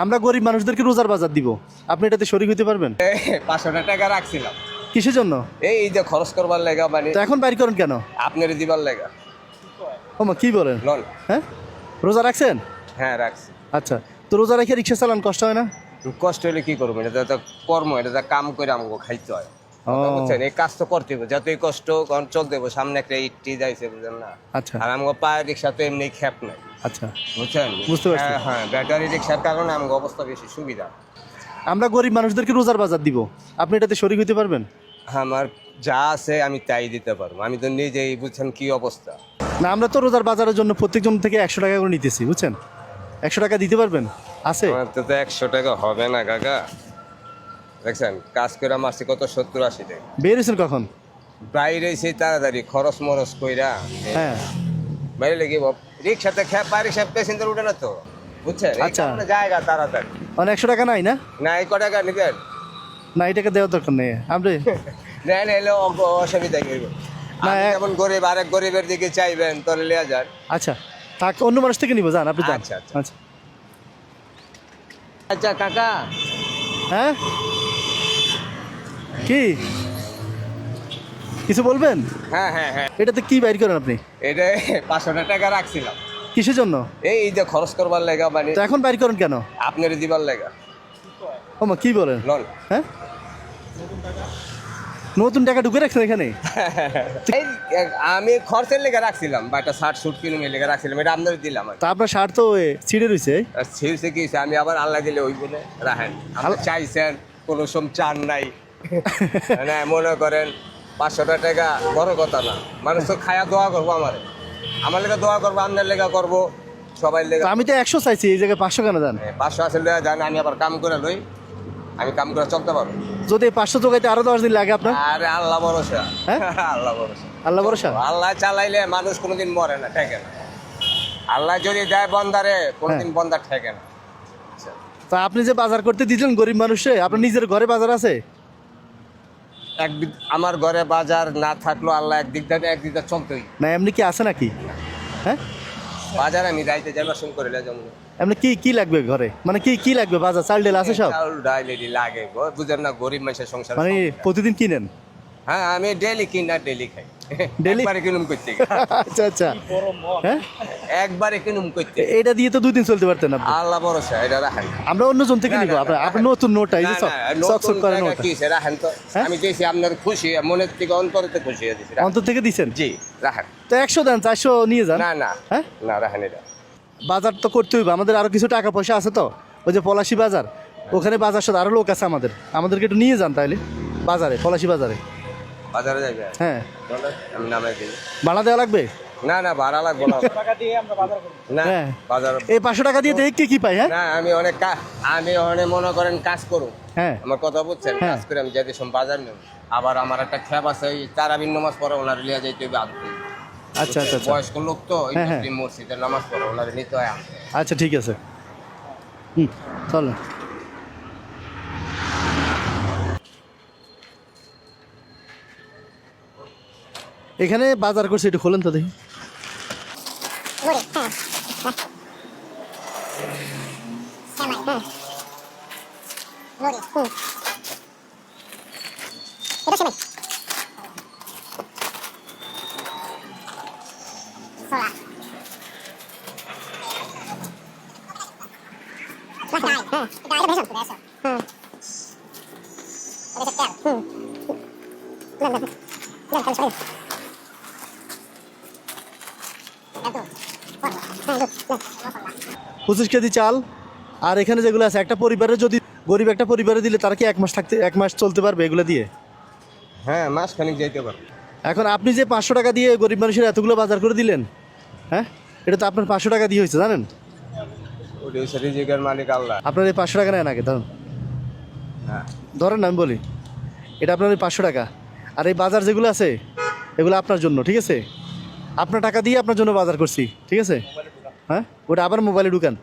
আমরা গরিব মানুষদেরকে রোজার বাজার দিব, আপনি এটাতে শরীক হতে পারবেন? 500 টাকা রাখছিলাম কিসের জন্য? এই যে খরচ করবার লেগা, মানে তো এখন বাইর করেন কেন? আপনার দিবার লেগা। ওমা কি বলেন? লন। হ্যাঁ, রোজা রাখছেন? হ্যাঁ রাখছি। আচ্ছা, তো রোজা রেখে রিক্সা চালান কষ্ট হয় না? কষ্ট হলে কি করবো, এটা তো কর্ম, এটা তো কাম করে আমাকে খাইতে হয়। ও বুঝছেন, এই কাজ তো করতে হবে, যতই কষ্ট কারণ চলতে হবে। সামনে একটা ইটটি যাইছে, বুঝলেন না? আচ্ছা আর আমাকে পায়ের রিক্সা তো এমনি খ্যাপ নাই, আচ্ছা, বুঝছেন? বুঝতে পারছি। হ্যাঁ, ব্যাটারি রিক্সার কারণে আমাকে অবস্থা বেশি সুবিধা। আমরা গরিব মানুষদেরকে রোজার বাজার দিব, আপনি এটাতে শরীক হতে পারবেন? আমার যা আছে আমি তাই দিতে পারবো, আমি তো নিজেই, বুঝছেন কি অবস্থা। না, আমরা তো রোজার বাজারের জন্য প্রত্যেকজন থেকে 100 টাকা করে নিতেছি, বুঝছেন? 100 টাকা দিতে পারবেন? আছে? আমার তো 100 টাকা হবে না কাকা। দেখছেন কাজ করে মারছি কত, 70-80 টাকা। বের হয়েছেন কখন? বাইরে সেই তাড়াতাড়ি খরচ মরচ কইরা হ্যাঁ, বাইরে লেগে রিক্সাতে খেপ, বাইরে খেপ প্যাসেঞ্জার উঠে না তো, বুঝছেন? এই আচ্ছা। কারণে জায়গা তাড়াতাড়ি মানে 100 টাকা নাই না? না, এই ক টাকা নিবেন? না, এই টাকা দেওয়ার দরকার নেই আপনি। নেন, এলে অসুবিধা কি হইব? না, আপনি যেমন গরিব, আরেক গরিবের দিকে চাইবেন তাহলে লিয়া যান। আচ্ছা, থাক, অন্য মানুষ থেকে নিব, যান আপনি যান। আচ্ছা, আচ্ছা। আচ্ছা। আচ্ছা কাকা, হ্যাঁ, কি কিছু বলবেন? হ্যাঁ হ্যাঁ হ্যাঁ, এটাতে কি বাইর করেন আপনি? এটা 500 টাকা রাখছিলাম কিসের জন্য? এই যে খরচ করবার লেগা, মানে তো এখন বাইর করেন কেন? আপনার দিবার লেগা। ওমা কি বলেন? লন। হ্যাঁ, নতুন টাকা ঢুকে রাখছেন এখানে? এই আমি খরচের লেগে রাখছিলাম, বা একটা শার্ট স্যুট কিনে লেগে রাখছিলাম, এটা আপনার দিলাম। তা আপনার শার্ট তো ছিঁড়ে রয়েছে। আর ছিঁড়ছে কি হইছে, আমি আবার আল্লাহ দিলে ওই বলে রাখেন। আপনি চাইছেন, কোনো সম চান নাই। না, মনে করেন 500 টাকা বড় কথা না, মানুষ তো খায়া দোয়া করবো, আমার লেগে দোয়া করবো, আপনার লেগে করবো, সবাই লেগে। তো আমি তো 100 চাইছি, এই জায়গায় 500 কেন দেন? 500 আসলে জান, আমি আবার কাম করে লই, আমি কাম করে চলতে পারবো। যদি 500 জোগাইতে আরো 10 দিন লাগে আপনার? আরে আল্লাহ ভরসা। হ্যাঁ? আল্লাহ ভরসা। আল্লাহ ভরসা। আল্লাহ চালাইলে মানুষ কোনোদিন মরে না, ঠেকে না। আল্লাহ যদি দেয় বন্দারে, কোনোদিন বন্দা ঠেকে না। তা আপনি যে বাজার করতে দিচ্ছেন গরিব মানুষে, আপনার নিজের ঘরে বাজার আছে? আমার ঘরে বাজার না থাকলো আল্লাহ একদিক দিয়ে চলতোই। না এমনি কি আছে নাকি? হ্যাঁ, বাজার আমি যাইতে যাবার শুন করে যেমন এমনি কি কি লাগবে ঘরে, মানে কি কি লাগবে? বাজার চাল ডাল আছে সব? চাউল ডাল এডি লাগে গো, বুঝেন না, গরিব মানুষের সংসার। মানে প্রতিদিন কিনেন? হ্যাঁ, আমি ডেইলি কিনি না, ডেইলি খাই। Daily? একবারে কিনুম করতে, আচ্ছা আচ্ছা। হ্যাঁ, একবারে কিনুম করতে। এটা দিয়ে তো 2 দিন চলতে পারতেন আপনি। আল্লাহ ভরসা, এটা রাখেন। আমরা অন্য জন থেকে নিব, আপনার নতুন নোটটা, এই যে চকচক করে নোটটা কি রাখেন তো। হ্যাঁ? আমি দিয়েছি আপনার খুশি, মনের থেকে অন্তরেতে খুশি হয়ে দিয়েছি। অন্তর থেকে দিছেন? জি রাখেন। তো 100 দেন, 400 নিয়ে যান। না না হ্যাঁ, না, রাখেন এটা। বাজার তো করতে হইবে আমাদের, আরো কিছু টাকা পয়সা আছে তো, ওই যে পলাশি বাজার, ওখানে বাজার সাথে আরো লোক আছে আমাদেরকে একটু নিয়ে যান তাইলে বাজারে, পলাশি বাজারে। বাজারে যাইবে? হ্যাঁ, বলেন, আমি নামাই দিই। ভাড়া দেওয়া লাগবে? না না, ভাড়া লাগবে না। না, হ্যাঁ, বাজার। এই 500 টাকা দিয়ে দেখি কি পাই। হ্যাঁ না, আমি অনেক মনে করেন কাজ করুন। হ্যাঁ, আমার কথা বুঝছেন, হ্যাঁ। কাজ করে আমি যাইতে বাজার নেব। আবার আমার একটা খ্যাপ আছে, ওই তারাবির নামাজ পড়ে, ওনার লিয়া যাইতে হবে আনতে। আচ্ছা আচ্ছা আচ্ছা, বয়স্ক লোক তো, ওই হ্যাঁ, হ্যাঁ। মসজিদের নামাজ পড়ে, ওনার নিতে হয় আনতে। আচ্ছা ঠিক আছে। চল। এখানে বাজার করছে, একটু খোলেন তো দেখি। পঁচিশ কেজি চাল, আর এখানে যেগুলো আছে, একটা পরিবারে যদি গরিব একটা পরিবারে দিলে তারা কি 1 মাস চলতে পারবে এগুলো দিয়ে? হ্যাঁ, মাস খানিক যাইতে পারো। এখন আপনি যে 500 টাকা দিয়ে গরিব মানুষের এতগুলো বাজার করে দিলেন, হ্যাঁ, এটা তো আপনার 500 টাকা দিয়ে হয়েছে, জানেন? ওটা হচ্ছে রিজিকের মালিক আল্লাহ। আপনার এই 500 টাকা নেন আগে, ধরুন। হ্যাঁ, ধরেন না, আমি বলি, এটা আপনার ওই 500 টাকা, আর এই বাজার যেগুলো আছে এগুলো আপনার জন্য, ঠিক আছে? আপনার টাকা দিয়ে আপনার জন্য বাজার করছি, ঠিক আছে? হ্যাঁ, ওটা আবার মোবাইলে ঢুকান।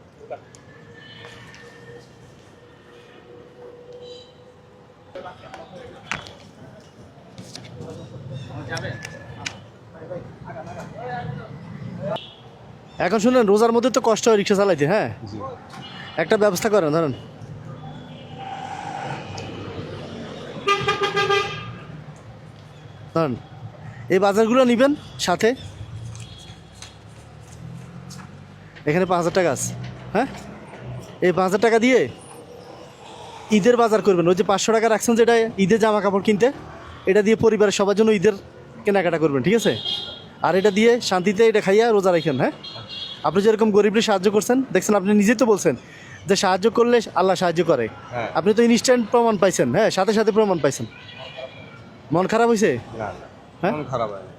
এখন শুনেন, রোজার মধ্যে তো কষ্ট হয় রিক্সা চালাইতে। হ্যাঁ, একটা ব্যবস্থা করেন, ধরেন ধরেন এই বাজারগুলো নেবেন সাথে, এখানে 5,000 টাকা আছে, হ্যাঁ এই 5,000 টাকা দিয়ে ঈদের বাজার করবেন। ওই যে 500 টাকা রাখছেন যেটা ঈদের জামা কাপড় কিনতে, এটা দিয়ে পরিবারের সবার জন্য ঈদের কেনাকাটা করবেন, ঠিক আছে? আর এটা দিয়ে শান্তিতে এটা খাইয়া রোজা রাখেন। হ্যাঁ, আপনি যেরকম গরিবদের সাহায্য করছেন, দেখছেন আপনি নিজেই তো বলছেন যে সাহায্য করলে আল্লাহ সাহায্য করে। হ্যাঁ। আপনি তো ইনস্ট্যান্ট প্রমাণ পাইছেন, হ্যাঁ সাথে সাথে প্রমাণ পাইছেন। মন খারাপ হয়েছে? না হ্যাঁ? মন খারাপ হয় না।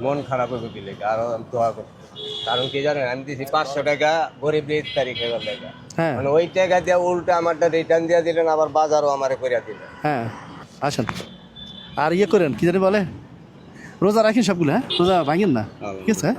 মন খারাপ হবে কি লেগে আরো আমি দোয়া করতে, কারণ কি জানেন আমি দিছি 500 টাকা গরিব ইফতারি খাইবার লেগে, হ্যাঁ মানে ওই টাকা দিয়ে উল্টা আমারটা রিটার্ন দিয়ে দিলেন, আবার বাজারও আমারে করিয়া দিলেন। হ্যাঁ আসেন। আর ইয়ে করেন কি জানি বলে, রোজা রাখেন সবগুলো, হ্যাঁ রোজা ভাঙেন না, ঠিক আছে? হ্যাঁ